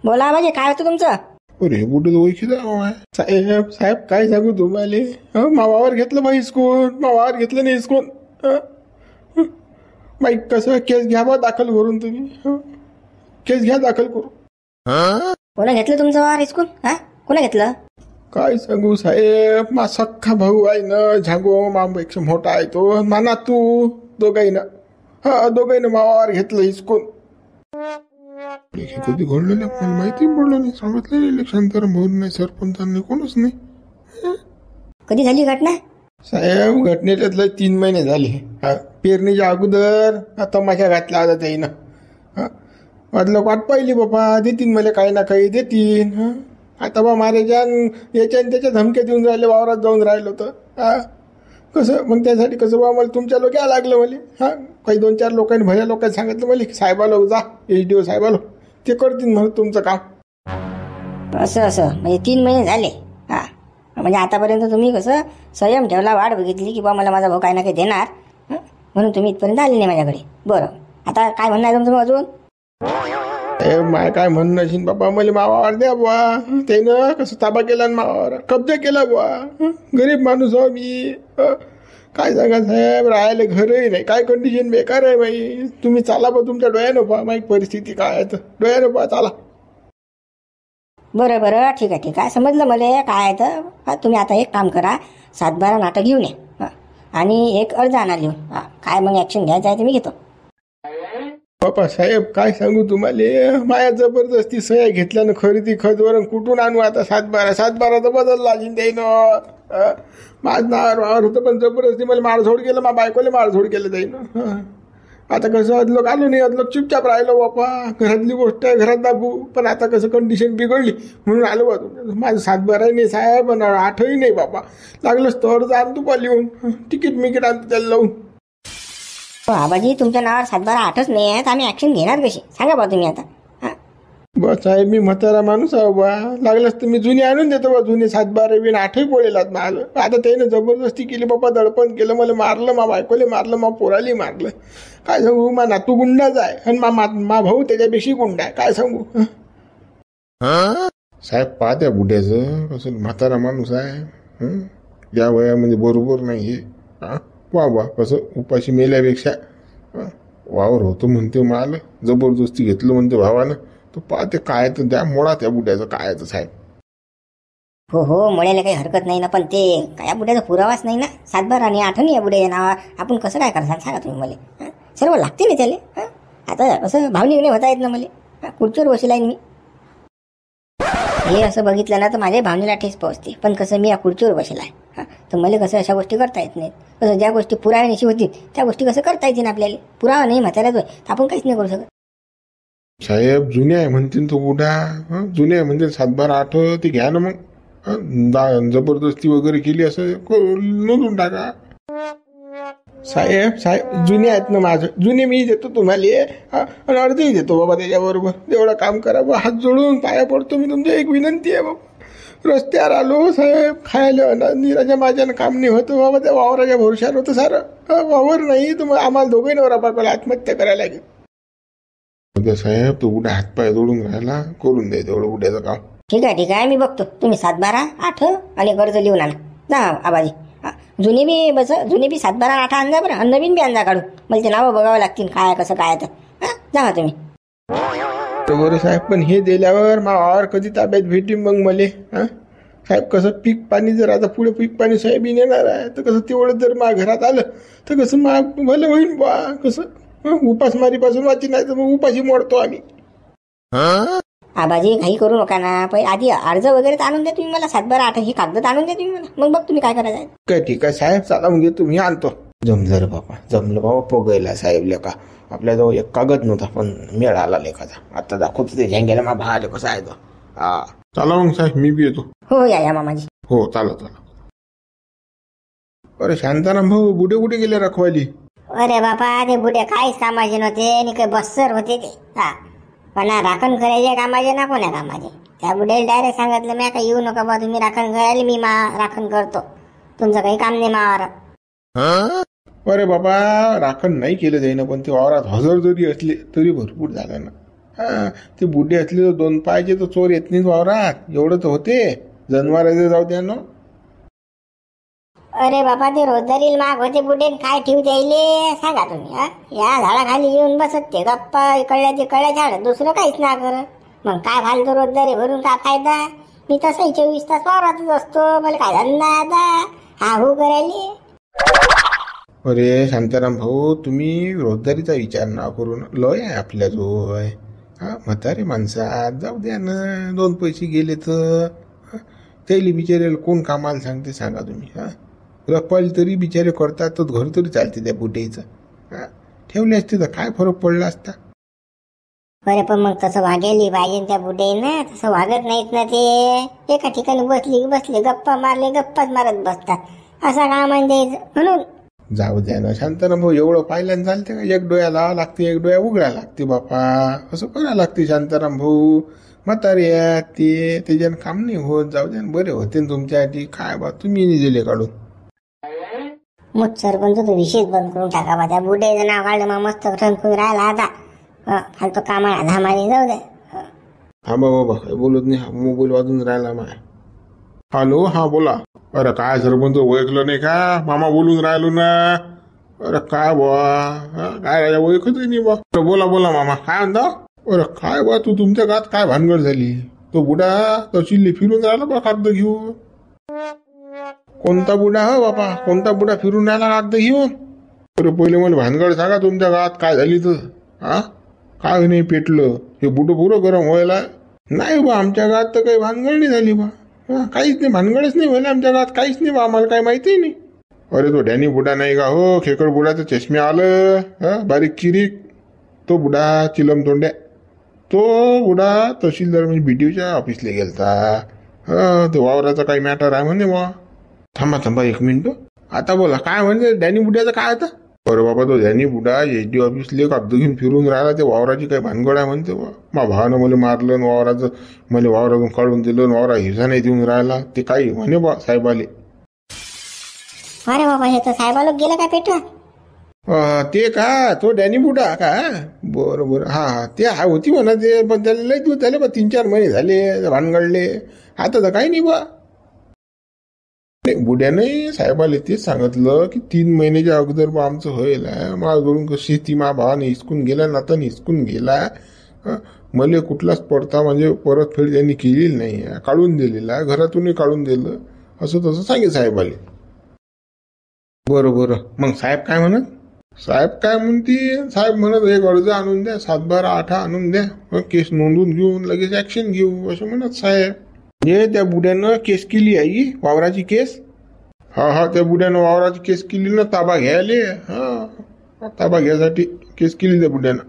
बोला आबाजी, काय होतं तुमचं? अरे बुडे ओळखीचा साहेब साहेब काय सांगू तुम्हाला, मावावर घेतलं बाई हिसकून, मावावर घेतलं नाही हिसकून. बाई कसं केस घ्या बा दाखल करून तुम्ही, केस घ्या दाखल करू. कोणा घेतलं तुमचं वावर हिसकून? कोणा घेतलं? काय सांगू साहेब, मा सख्खा भाऊ आहे ना झांगो, मापेक्षा मोठा आहे तो, माना तू दोघाईनं मावावर घेतलं हिसकून. कधी घडलेलं मला माहिती पडलं नाही, सांगितलं इलेक्शन तर भाऊन नाही, सरपंचांनी कोणच नाही. कधी झाली घटना? साहेब घटनेच्यातलं 3 महिने झाले. पेरणीच्या अगोदर तमाशा घातला होता त्याईनं. वाटलं वाट पाहिली बाबा देतीन मला काही ना काही देतीन. आता बा महाराजान याच्या त्याच्या धमक्या देऊन राहिले, वावरात जाऊन राहिलं होतं. कसं मग त्यासाठी कसं बा मला तुमच्या लोक या लागलं मला. काही 2-4 लोकांनी भल्या लोकांनी सांगितलं मला की साहेबालो जा, HDO साहेबालो ते करतील म्हणून तुमचं काम. असं म्हणजे 3 महिने झाले. म्हणजे आतापर्यंत तुम्ही कसं संयम ठेवला, वाट बघितली की बा मला माझा भाऊ काही ना काही देणार, म्हणून तुम्ही इथपर्यंत आले नाही माझ्याकडे. बरं, आता काय म्हणणं आहे तुमचं अजून? माय काय म्हणणं असेल बाबा, मला मावावर द्या बुवा. त्यानं कसं ताबा केला ना मावावर, कब्जा केला बुवा. गरीब माणूस हो मी, काय सांगा साहेब, राहायला घरही नाही, काय कंडिशन बेकार आहे बाई. तुम्ही चाला बा, तुमच्या डोळ्यानं पहा माहिती परिस्थिती काय आहे, तर डोळ्यानं पहा चाला. बरं ठीक आहे समजलं मला काय आहे तर. तुम्ही आता एक काम करा, 7-12 नाटक घेऊन या आणि एक अर्ज आणा लिहून. काय मग ॲक्शन घ्यायचं आहे ते मी घेतो. बापा साहेब काय सांगू तुम्हाला, माया जबरदस्ती सह्या घेतल्यानं खरेदी खतवरून कुठून आणू आता 7-12 तर बदलला अजून त्याईनं. माझं नावावर होतं पण जबरदस्ती मला मारझोड केलं, मा बायकोले मारझोड केलं त्याईनं. आता कसं अदलोक आलो नाही, अदलोक चुपचाप राहिलो बापा. घरातली गोष्ट आहे, घरात दाबू, पण आता कसं कंडिशन बिघडली म्हणून आलो बा तुमच्या. माझं 7-12 नाही साहेब, 8ही नाही बापा. लागलंच तर अर्ज आणतो पा लिहून, तिकीट आणतो त्याला लावून. आबाजी तुमच्या नावावर 7-12-8च नाही आहेत, आम्ही ॲक्शन घेणार कशी सांगा बा तुम्ही आता. बा साहेब मी म्हातारा माणूस आहो बा, लागलंच तर मी जुने आणून देतो बा. जुने 7-12 8ही पोळेलात मला. आता त्यानं जबरदस्ती केली बाबा, दडपण केलं, मला मारलं, मा बायकोले मारलं, मा पोराली मारलं. काय सांगू, मा नातू गुंडाच आहे आणि मा भाऊ त्याच्यापेक्षा गुंडा आहे. काय सांगू साहेब, पाहत्या बुड्याचं कसं म्हातारा माणूस आहे, या वयामध्ये बरोबर नाही हे. वा कसं उपाशी मेल्यापेक्षा वावर होतो म्हणते, मला जबरदस्ती घेतलं म्हणते भावानं. तो पाहते काय तर द्या मोडा त्या बुड्याचं काय तर साहेब. हो मोड्याला काही हरकत नाही ना, पण ते या बुड्याचा पुरावाच नाही ना. 7-12 आणि 8 नाही या बुड्याच्या नावावर. आपण कसं काय करसान सांगा तुम्ही मला. सर्व लागते ना त्याला. आता असं भावनिक नाही होता येत ना मला. खुर्चीवर बसला आहे मी. हे असं बघितलं ना तर माझ्या भावनेला ठेस पोहोचते, पण कसं मी या खुर्चीवर बसला आहे तर मला कसं अशा गोष्टी करता येत नाहीत. कसं ज्या गोष्टी पुराव्यानिशी होतील त्या गोष्टी कसं करता येतील आपल्याला. पुरावा नाही म्हाताऱ्याच होय तर आपण काहीच नाही करू शकत. साहेब जुने आहे म्हणतील तो बुडा, जुने आहे म्हणजे 7-12-8 ते घ्या ना मग. जबरदस्ती वगैरे केली असं नोंदून टाका. साहेब जुने आहेत ना माझं, जुने मी देतो तुम्हाला आणि अर्धही देतो बाबा त्याच्याबरोबर. तेवढं काम करा बा, हात जोडून पाया पडतो मी तुमच्या. एक विनंती आहे बाबा, रस्त्यावर आलो साहेब, खायला निराच्या माझ्यानं काम नाही होतं बाबा. त्या वावराच्या भरोशावर होतं सारं. वावर नाही तर मग आम्हाला दोघे नवरा बापाला आत्महत्या करायला लागेल. साहेब तो उड्या हातपाय जोडून राहिला, करून द्या तेवढं उड्याचं काम. ठीक आहे मी बघतो. तुम्ही 7-12-8 आणि कर्ज लिहून आणा जा आबाजी. जुने बी 7-12-8 आणजा बरं, आणि नवीन बी आणजा काढून. मला ते नावं बघावं लागतील काय कसं काय तर. जा तुम्ही. बरं साहेब, पण हे दिल्यावर वावर कधी ताब्यात भेटीन मग मले? साहेब कसं पीक पाणी जर आता पुढे पीक पाणी सोयाबीन येणार आहे तर कसं तेवढं जर मा घरात आलं तर कसं भलं होईल बा. कसं उपासमारीपासून वाची नाही तर मग उपाशी मोडतो आम्ही. आबाजी काही करू नका ना, पण आधी अर्ज वगैरे आणून द्या तुम्ही मला. 7-12-8 ही कागद आणून द्या तुम्ही मला, मग बघ तुम्ही काय करायचं. काय ठीक आहे साहेब, चला म्हणजे तुम्ही आणतो. जमलं रे बाबा, जमलं बाबा. पोगायला साहेब लेखा आपल्याजवळ एक कागद नव्हता पण मेळ आला लेखाचा. आता दाखवतो ते झेंग्याला मा भाले कसं आहे तो. चला मग साहेब मी बी येतो. हो या मामाजी. हो चला. अरे शांताराम भाऊ, बुडे कुठे गेले रखवाली? अरे बापा ते बुडे काहीच कामाचे नव्हते आणि काही बस्सर होते ते. पण राखण करायचे कामाचे ना कोण्या कामाचे. त्या बुड्याला डायरेक्ट सांगितलं मी काय येऊ नका बा, तुम्ही राखण करायला, मी राखण करतो, तुमचं काही काम नाही मावारात. अरे बाबा राखण नाही केलं जाईना, पण ते वावरात हजर जरी असले तरी भरपूर झालं ना. हा ते बुड्ढे असले तर 2 पायाचे तर चोर येत नाहीत वावरात, एवढं तर होते. जनावरांचे जाऊ द्या ना. अरे बाबा ते रोजदारीला माग होते बुडे काय ठेवू द्यायले सांगा तुम्ही. या झाडाखाली येऊन बसत ते गप्पा इकडल्या तिकडल्या झाड दुसरं काहीच ना कर. मग काय फालतू रोजदारी भरून काय फायदा. मी तसंही 24 तास वावरातच असतो. मला काय धंदा आता हा हो करायली. अरे शांताराम भाऊ, तुम्ही रोजदारीचा विचार ना करून लय आहे आपल्याजवळ. हा म्हातारे माणसात जाऊ द्या ना, 2 पैसे गेले तर त्याला बिचारेला कोण कामाला सांगते सांगा तुम्ही. हा रपाल तरी बिचारे करतात तर घर तरी चालते त्या बुड्याचं. हा ठेवले असते तर काय फरक पडला असता. बरे पण मग तसं वागायली पाहिजे त्या बुडे ना. तसं वागत नाहीत ना ते. एका ठिकाणी बसले गप्पा मारले गप्पाच मारत बसतात. असा कामान द्यायचं म्हणून. जाऊ द्या ना शांताराम भाऊ, एवढं पाहिल्यानं चालते का. एक डोळ्या लावा लागते, एक डोळ्या उघडा लागते बापा. असं करा लागते शांताराम भाऊ. म्हातारे ते त्याच्यानं काम नाही होत. जाऊ द्या बरे होते तुमच्यासाठी. काय बा तुम्ही नाही दिले काढून. मग सरपंच तो विशेष बंद करून टाका बा. त्या बुड्याचं नाव काढलं मग मस्त ठणकून राहिला आता. फालतो कामाला धामाने जाऊ द्या. हा बाबा काय बोलत नाही. मोबाईल वाजून राहिला माय. हॅलो, हा बोला. अरे काय सरपंच ओळखलं नाही का. मामा बोलून राहिलो ना. अरे काय बा काय राजा ओळखत नाही बा. बोला बोला मामा काय म्हणता. अरे काय बा तू तुमच्या गात काय भानगड झाली. तो बुडा तहसील फिरून राहिला बा कागद घेऊन. कोणता बुडा हो बापा, कोणता बुडा फिरून राहिला कागद घेऊन. अरे पहिले मला भानगड सांगा तुमच्या गात काय झाली तर. हा काय नाही पेटलं हे बुडं पुरं गरम व्हायला. नाही बा आमच्या गात तर काही भानगड नाही झाली बा. काहीच नाही, भानगडच नाही व्हायला आमच्या गात. काहीच नाही बा, आम्हाला काही माहिती नाही. अरे तो डॅनी बुडा नाही का हो, खेकड बुडाचं चष्मे आलं बारीक चिरीक. तो बुडा चिलम तोंड्या. तो बुडा तहसीलदार म्हणजे BDOच्या ऑफिसला गेलता. तो वावराचा काही मॅटर आहे म्हणे बा. थांबा 1 मिनिट. आता बोला काय म्हणजे डॅनी बुड्याचं काय आता. अरे बाबा तो डॅनी बुडा SD ऑफिसले कागद घेऊन फिरून राहिला. ते वावराची काही भानगड आहे म्हणते बा. मा भावानं मला मारलं, वावराचं मला वावरातून काढून दिलं, वावरा हिसा नाही देऊन राहिला. ते काही म्हणे बा साहेबाले. अरे बाबा हे तर साहेबाला गेलं काय पेटवा. ते का तो डॅनी बुडा का. बरं हा ते होती म्हणा ते. पण त्याला लय दिवस झाले बा, 3-4 महिने झाले भानगडले. आता तर काही नाही बा. बुड्याने साहेबाला तेच सांगितलं की 3 महिन्याच्या अगोदर बा आमचं होईल. माझ्याकडून शेती मा भावाने हिसकून गेला, नाताने हिसकून गेला. मले कुठलाच पडता म्हणजे परतफेड त्यांनी केलेली नाही, काढून दिलेला, घरातूनही काढून दिलं. असं तसं सांगे साहेबाले. बरं मग साहेब काय म्हणत. साहेब काय म्हणते. साहेब म्हणत एक अर्ज आणून द्या, 7/12/8 आणून द्या, केस नोंदून घेऊन लगेच ऍक्शन घेऊ असं म्हणत साहेब. म्हणजे त्या बुड्यानं केस केली आई, वावराची केस. हा त्या बुड्यानं वावराची केस केली ना, ताबा घ्यायले. ताबा घ्यायसाठी केस केली त्या बुड्यानं.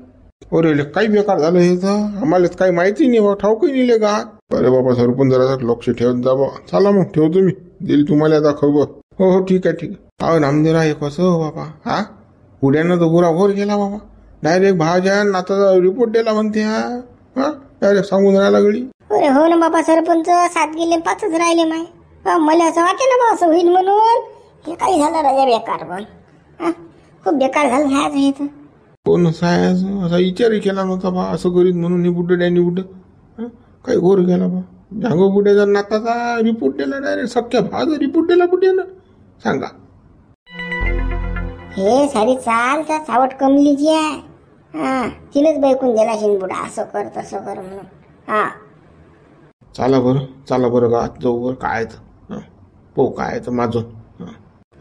अरे काही बेकार झालं हे तर. आम्हालाच काही माहिती नाही बा, ठाऊकही नाही का. अरे बाबा सरपंच जरा लक्ष ठेवत जा बा. चला मग ठेवतो मी, दिली तुम्हाला आता खबर. हो ठीक आहे. नामदेव हे कसं हो बाबा. बुड्यानं तर गुरा घोर गेला बाबा. डायरेक्ट भाज्या नाताचा रिपोर्ट दिला म्हणते. हा डायरेक्ट सांगून राहिला गडी. अरे हो ना बाबा सरपंच, 7 गेले 5च राहिले माय. मला असं वाटतं ना बा असं होईल म्हणून. हे काही झालं राजा बेकार. पण खूप बेकार झालं साहेब हे तर. कोण साहेब असा विचारही केला नव्हता बा असं करीत म्हणून. हे बुड्ड डॅनी बुड्ड काही घोर गेला बा. झांगो बुड्याचा नाताचा रिपोर्ट दिला, डायरेक्ट सख्या भावाचा रिपोर्ट दिला बुड्यानं. सांगा हे सारी चाल त्या सावट कमलीची आहे. तिनेच बैकून दिला शिनबुडा असं कर तसं कर म्हणून. चला बरं गावात जाऊ बरं. काय तर पो काय तर माझं.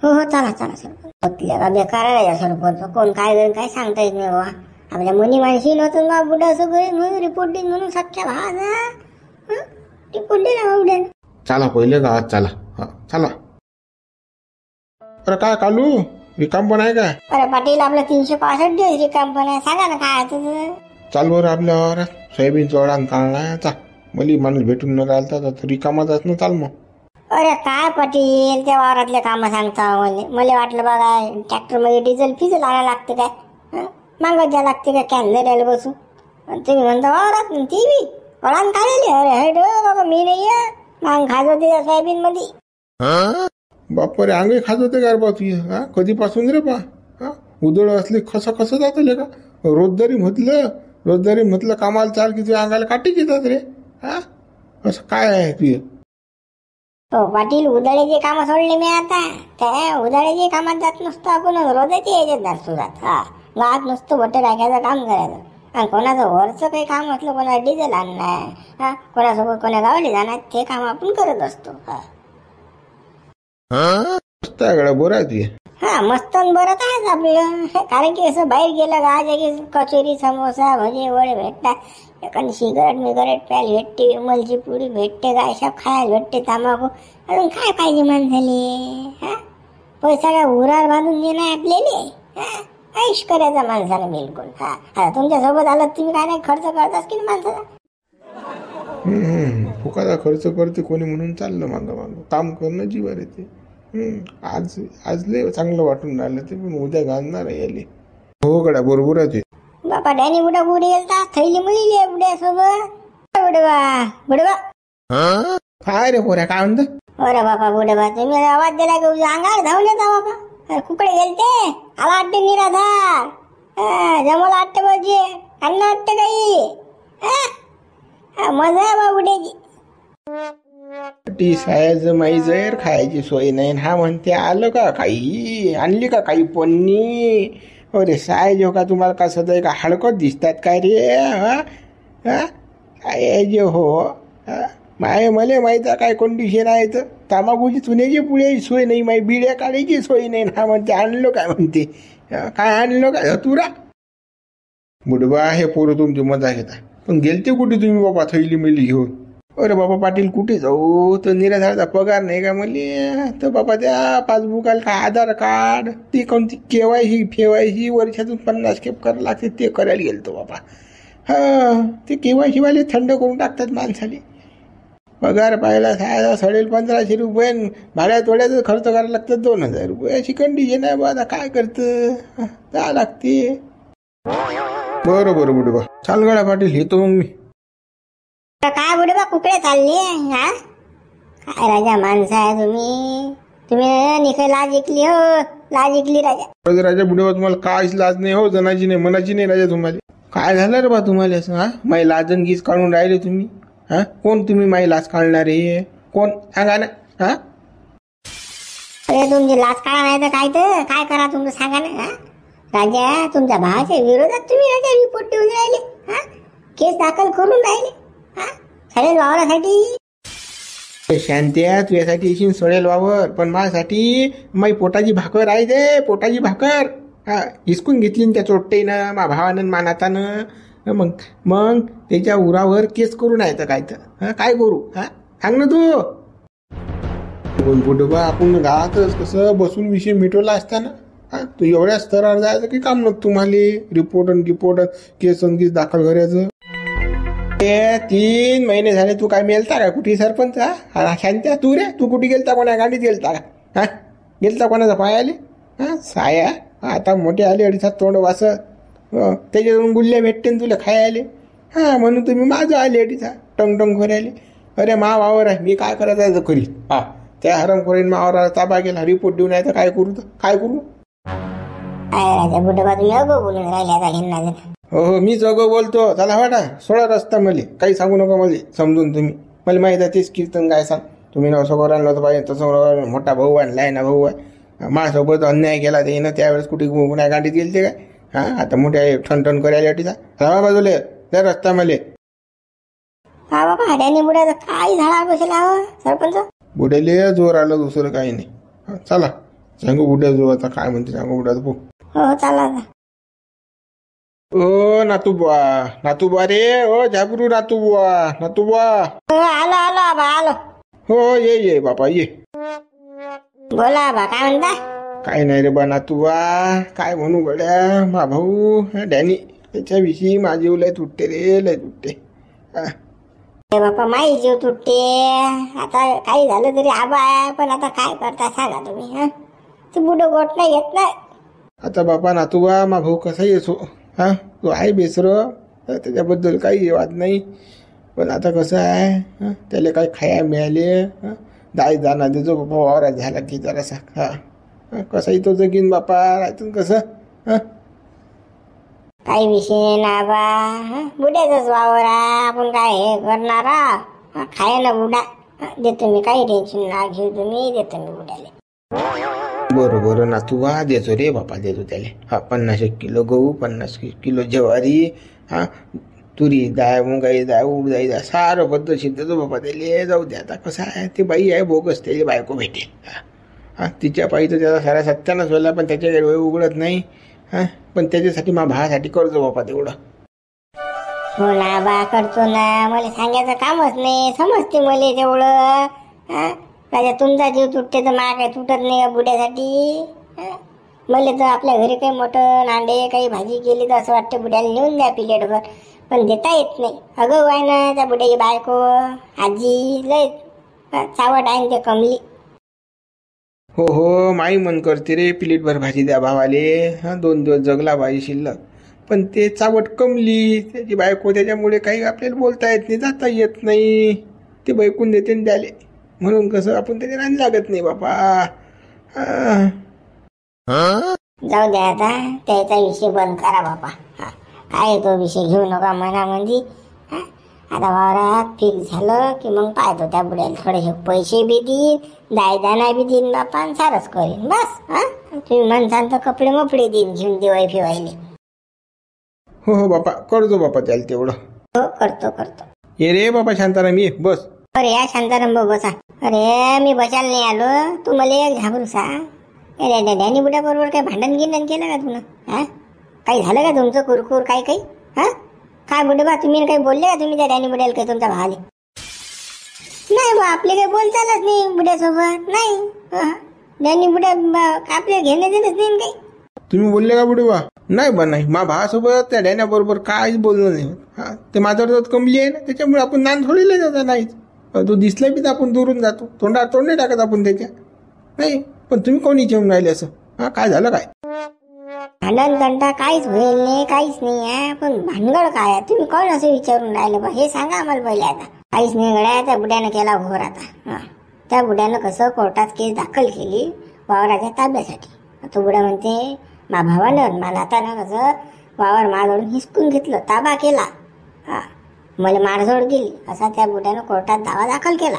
हो चला सरपंच. बेकार आहे सरपंच. कोण काय सांगता येत नाही बाबा. आपल्या मनी माणशी नव्हतं बा बुडा असं करेल म्हणून रिपोर्ट देईन म्हणून सख्या भावाचा रिपोर्ट दिला बुड्यानं. चला पहिले गावात चला. अरे काय कालू रिकाम पण आहे का. अरे पाटील आपलं 365 दिवस रिकाम पण आहे. सांगा ना काय तुझं. चाल बरं आपल्या वावरात सोयाबीन चोळान काढला. मली माणूस भेटून न राहिलता तर रिकामाच ना. चाल मग. अरे काय पाटील त्या वावरातले काम सांगता. मला वाटलं बघा ट्रॅक्टर मध्ये डिझेल फिजल आणायला लागते काय. मागत द्या लागते काय कॅन्झर बसून. तुम्ही म्हणता वावरात ती बी वळान काढले. अरे बाबा मी नाही मांग खात होते त्या सोयाबीन मध्ये. बापरे अंगे खात होते का बा तू. कधीपासून रे बा. उदळ असले कसं जातले का. रोजदारी म्हटलं रोज जरी म्हटलं कामाला चाल की तुझ्या अंगाला काठी घेतात रे. हा असं काय आहे तुझं? हो पाटील, उधाळ्याचे काम सोडले मी आता. त्या उधाळ्याचे कामात जात नसतो आपण, रोजाच्या याच्यात जातो जात. हा गावात नुसतं बट्टे टाकायचं काम करायचं. आणि कोणाचं वरचं काही काम असलं, कोणा डिझेल आणणार, हा कोणासोबत कोणा गावाला जाणार, ते काम आपण करत असतो. मस्त आहे गड्या, बरं आहे तुझे. हा मस्त बरं आहेच आपलं. कारण की असं बाहेर गेलं गावाच्या की कचोरी समोसा भजे वडे भेटतात, एखादी सिगरेट मिगरेट प्यायला भेटते, विमलची पुडी भेटते, गायशाप खायला भेटते, तंबाखू. अजून काय पाहिजे माणसाले? हा पैसा काय उरार बांधून देणार आपल्याला? हा ऐश करायचा माणसाला बिलकुल. हा आता तुमच्यासोबत आलं तुम्ही काय नाही खर्च करतास की माणसाला? फुकाचा खर्च करते कोणी म्हणून चाललं मागं मागं. काम करणं जीवार येते. आज आज लय चांगलं वाटून राहिलं ते, पण उद्या घालणार आहे याले. हो गड्या, बरोबर आहे ते. बापा डॅनी बुडा बुडे गेलता, थैली मुली बुड्यासोबत. बुडवा बुडवा काय रे पोऱ्या, काय म्हणतं? अरे बापा बुडवा, तुम्ही आवाज दिला की अंगावर धावून येता बाबा. कुकडे गेलते, आला वाटते निराधार. जमला वाटते पाहिजे, अन्न वाटते काही. मजा आहे बा बुड्याची. टी सायाज माई जर खायची सोय नाही. हा म्हणते आलं का काही, आणली का काही पन्नी? अरे साय जो का तुम्हाला का सदैव का हडकत दिसतात काय रे? काय जे हो माय मले माहीत काय कंडिशन आहे तर तांबाखूची चुन्याची पुण्याची सोय नाही, माई बिड्या काढायची सोय नाही. हा म्हणते आणलं काय म्हणते, काय आणलं काय तुरा? बुडबा हे पोरं तुमची मजा घेता. पण गेलते कुठे तुम्ही बाबा थैली मिली घेऊन? अरे बाबा पाटील कुठे जाऊ, तर निराधारचा पगार नाही का मला? तर बाबा त्या पासबुकाला काय आधार कार्ड, ती कोणती केवायसी फेवायसी वर्षातून 50 खेप करायला लागते, ते करायला गेलतो बाबा. ते केवायसी वाले थंड करून टाकतात माणसाले. पगार पाहायला 1500 रुपये, भाड्या तोड्याचं खर्च करायला लागतात 2000 रुपये. अशी कंडिशन आहे बा. आता काय करतं, जा लागते. बरं बरं बुडबा, चाल गड्या पाटील, येतो मग मी. काय बुडबा कुकडे चालले? हा काय राजा माणसं आहे तुम्ही. तुम्ही निघे लाज ऐकली हो, लाज ऐकली राजा. राजा बुडबा, तुम्हाला काहीच लाज नाही हो, जनाची नाही मनाची नाही राजा तुम्हाला. काय झालं रे बा तुम्हाला असं? हा माई लाजन गीज काढून राहिले तुम्ही. हा कोण तुम्ही माई लाज काढणारे? कोण सांगा ना? हा अरे तुमची लाज काढा नाही तर काय, तर काय करा तुमचं सांगा ना. राजा तुमच्या भावाच्या विरोधात तुम्ही राजा रिपोर्ट देऊन राहिले. हा केस दाखल करून राहिले. हा सडेल वावरासाठी. शांत्या तुझ्यासाठी येशील सडेल वावर, पण माझ्यासाठी माई पोटाची भाकर आहे ते, पोटाची भाकर. हा हिसकून घेतली त्या चोट्टेनं, मा भावानं मा नातानं. मग मग त्याच्या उरावर केस करून आहे तर काय, तर काय करू? हा सांग ना तू. बुडबा आपण गावातच कसं बसून विषय मिटवला असताना. हा तू एवढ्या स्तरावर जायचं की काम नव्हतं तुम्हाला. रिपोर्ट केस अंगीस दाखल करायचं. 3 महिने झाले तू काय मेलता का कुठे सरपंच? हा शांत्या तू रे, तू कुठे गेलता? कोणा गाडीत गेलता का? हा गेलता कोणाचा पाय आले? हा साया आता मोठे आले, 2.5 तोंड वासत, त्याच्यावरून गुल्ल्या भेटते तुला खायले. हा म्हणून तुम्ही माझं आले 2.5 टंग टंग करायले. अरे मा वावर आहे, मी काय करायचं करी. हा त्या हरमखोरीन मावाला ताबा गेला, रिपोर्ट देऊन आहे तर काय करू? तर काय करू? राजा बुडबा तुम्ही अगो बोलून राहिले. हो मीच अगो बोलतो. चला वाटा सोळा रस्ता मले, काही सांगू नका मला समजून. तुम्ही मला माहित आहे तेच कीर्तन काय सांग. तुम्ही नवसं करायला नव्हतं पाहिजे, तसं मोठा भाऊ आहे, लहाना भाऊ आहे. माझ्यासोबत अन्याय केला ते ना, त्यावेळेस कुठे गुन्हा गाडीत गेले ते काय? हा आता मोठ्या ठणठण करायला अटीचा रामा बाजूले त्या रस्ता मले. हा बाबा हड्याने बुड्याचं काय झाडा बसला सरपंच? बुड्याले जोर आलं, दुसरं काही नाही. चला सांगू बुड्या जो आता काय म्हणते सांगू बुड्याचं. हो चला. ओ नातूबा रे, ओ झाबरू नातूबा आलो आलो आलो. हो ये बापा ये. बोला बा काय म्हणता? काय नाही रे बा नातूबा, काय म्हणू गड्या. मा भाऊ डॅनी त्याच्याविषयी माझी लय तुटते रे, लय तुटते. बापा माई जीव तुटते. आता काही झालं तरी आबा आहे, पण आता काय करता सांगा तुम्ही. ते बुडं गोट नाही येत नाही. आता बापा नातूबा मा भाऊ कसा येसो, हा तो आहे बेसर, त्याच्याबद्दल काही वाद नाही. पण आता कसं आहे, त्याला काही खाया मिळाले, दाय जाणार देतो बापा वावरात झाला की जरासा. हा कसाही तो जगीन बापा, राहतून कसं. काही विषय नाही ना बा. बुड्याचाच वावर आहे, आपण काय हे करणार खाय ना बुडा. देतो मी, काही टेन्शन ना घेऊ तुम्ही, देतो मी बुड्याले. बरं ना तू देतो रे बापा, देतो त्याले. 50 किलो गहू, 50 किलो ज्वारी, तुरी डाळ, मुगाई डाळ, उडदाई डाळ, सारं पद्धतशीर देतो बापा त्याले. जाऊ दे आता, कसं आहे ते बाई आहे बोगस, त्याची बायको भेटेल. तिच्या पायी तर त्याचा साऱ्या सत्यानच व्हायला, पण त्याच्याकडे वेळ उघडत नाही. पण त्याच्यासाठी माझ्या भावासाठी करतो बापा तेवढं. हो ना बा, करतो ना. मला सांगायचं कामच नाही, समजते मला तेवढं. राजा तुमचा जीव तुटते तर मला काही तुटत नाही का बुड्यासाठी. मला तर आपल्या घरी काही मटण अंडे काही भाजी केली तर असं वाटतं बुड्याला नेऊन द्या प्लेटभर, पण देता येत नाही. अगं आहे ना त्या बुड्याची बायको आजी लय चावट आहे ते कमली. हो माई मन करते रे प्लेटभर भाजी द्या भावाले. 2 दिवस जगला भाजी शिल्लक, पण ते चावट कमली त्याची बायको, त्याच्यामुळे काही आपल्याला बोलता येत नाही, जाता येत नाही. ते बैकून देते आणि द्याले, म्हणून कसं आपण त्याच्या नादी लागत नाही बापा. जाऊ द्या आता, त्याचा विषय बंद करा बापा. काय तो विषय घेऊ नका मनामध्ये. आता वावरात फिक्स झालं की मग पाहतो त्या बुड्याला थोडेसे पैसे बी देईन, दायदाना बी देईन बापा, आणि सारच करीन बस. तुम्ही म्हणसान तर कपडे मपडे देईन घेऊन दिवाळी फिवायले. हो बापा, करतो बापा त्याला तेवढं. हो करतो. ये रे बापा शांताराम, ये बस. अरे या शांताराम बसा. अरे मी बसायला नाही आलो, तू मला एक झाबरू सांग. डॅनी बुड्या बरोबर काही भांडण गिंडण केलं का तुला? काही झालं का तुमचं कुरकुर काही? काय बुडे बा, तुम्ही काही बोलले का तुम्ही त्या डॅनी बुड्याला काही तुमच्या भावाले? नाही बा, आपले काही बोलतालच नाही बुड्यासोबत. नाही डॅनी बुड्या आपल्या घेणे देणंच नाही काही. तुम्ही बोलले का बुडे बा? नाही बा, नाही. मा भावासोबत त्या डॅन्या बरोबर काहीच बोलणं नाही. ते माझ्यावर कमली आहे ना, त्याच्यामुळे आपण नान थोडीला जाता नाही. तो दिसला बी तर आपण दुरून जातो, तोंडावर तोंड नाही टाकत आपण त्याच्या. नाही, पण तुम्ही कोणी जेवून राहिले असं? काय झालं काय? भांडण तंटा काहीच होईल नाही, काहीच नाही आहे. पण भानगड काय आहे तुम्ही कोण असं विचारून राहिले बा, हे सांगा आम्हाला पहिले. आता काहीच नाही गड्या, त्या बुड्यानं केला घोर. आता त्या बुड्यानं कसं कोर्टात केस दाखल केली वावराच्या ताब्यासाठी. तो बुडा म्हणते मा भावानं मला आता ना कसं वावर मारजोडून हिसकून घेतलं, ताबा केला, मला मारझोड गेली असा त्या बुड्यानं कोर्टात दावा दाखल केला.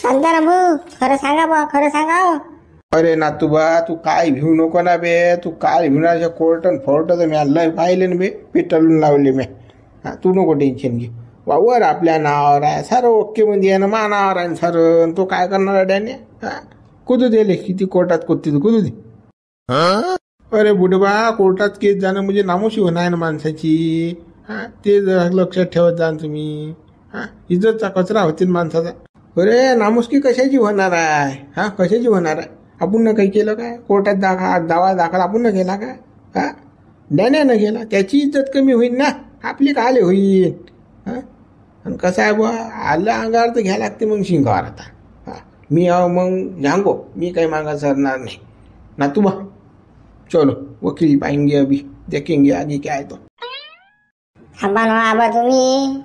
शांताराम भाऊ, खरं सांगा बा, खरं सांगा. अरे नातूबा, तू काय भिऊ नको ना बे. तू काय भिवणार? कोर्टन फोर्ट तर मी लय पाहिले ना बे, पेटलून लावले मी. तू नको टेन्शन घे. वावर आपल्या नावावर आहे, सारं ओके मध्ये आहे ना, मा नावावर आहे सारं. तो काय करणार डॅने? कुदू दिले किती कोर्टात कुदते, कुदू दे. अरे बुडबा, कोर्टात केस जाणं म्हणजे नामोशी होणार ना माणसाची. ते जरा लक्षात ठेवत जा तुम्ही. इज्जतचा कचरा होतील माणसाचा. अरे नामुष्की कशाची होणार आहे? कशाची होणार आहे? आपण न काही केलं काय? कोर्टात दावा दाखल आपण न केला का? डॅन्यानं केला, त्याची इज्जत कमी होईल ना, आपली काले होईल. आणि कसं आहे बुवा, आलं अंगावर तर घ्या लागते मग शिंगावर. आता मी मग झांगो, मी काही मागा सरणार नाही ना. तू बा चलो, वकील पाएंगे अभी, देखेंगे आगे क्या है तो. थांबा ना आबा तुम्ही.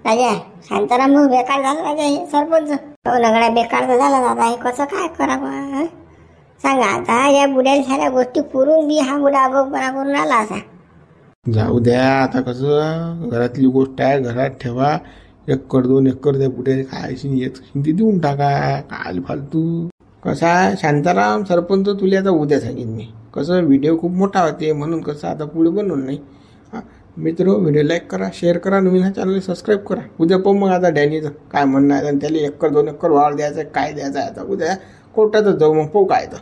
राजा शांताराम भाऊ बेकार झाला राजा, हे सरपंच नगड्या बेकार तर झाला दादा. हे कसं काय करावं सांगा. आता या बुड्याला साऱ्या गोष्टी पुरून बी हा बुडा आगोपणा करून आला असा. जाऊ द्या आता, कसं घरातली गोष्ट आहे, घरात ठेवा. 1 एकर 2 एकर त्या बुड्याला खायची येत ती देऊन टाका. काय फालतू. कसा आहे शांताराम सरपंच, तुला आता उद्या सांगेन मी. कसं व्हिडिओ खूप मोठा होते, म्हणून कसं आता पुढे बनवून नाही. मित्र, व्हिडिओ लाईक करा, शेअर करा, नवीन हा चॅनल सबस्क्राईब करा. उद्या पाहू मग आता डॅनीचं काय म्हणणं आहे, आणि त्याला 1 एकर 2 एकर वावर द्यायचं काय द्यायचं आहे. आता उद्या कोर्टातच जाऊ, मग पाहू काय तर.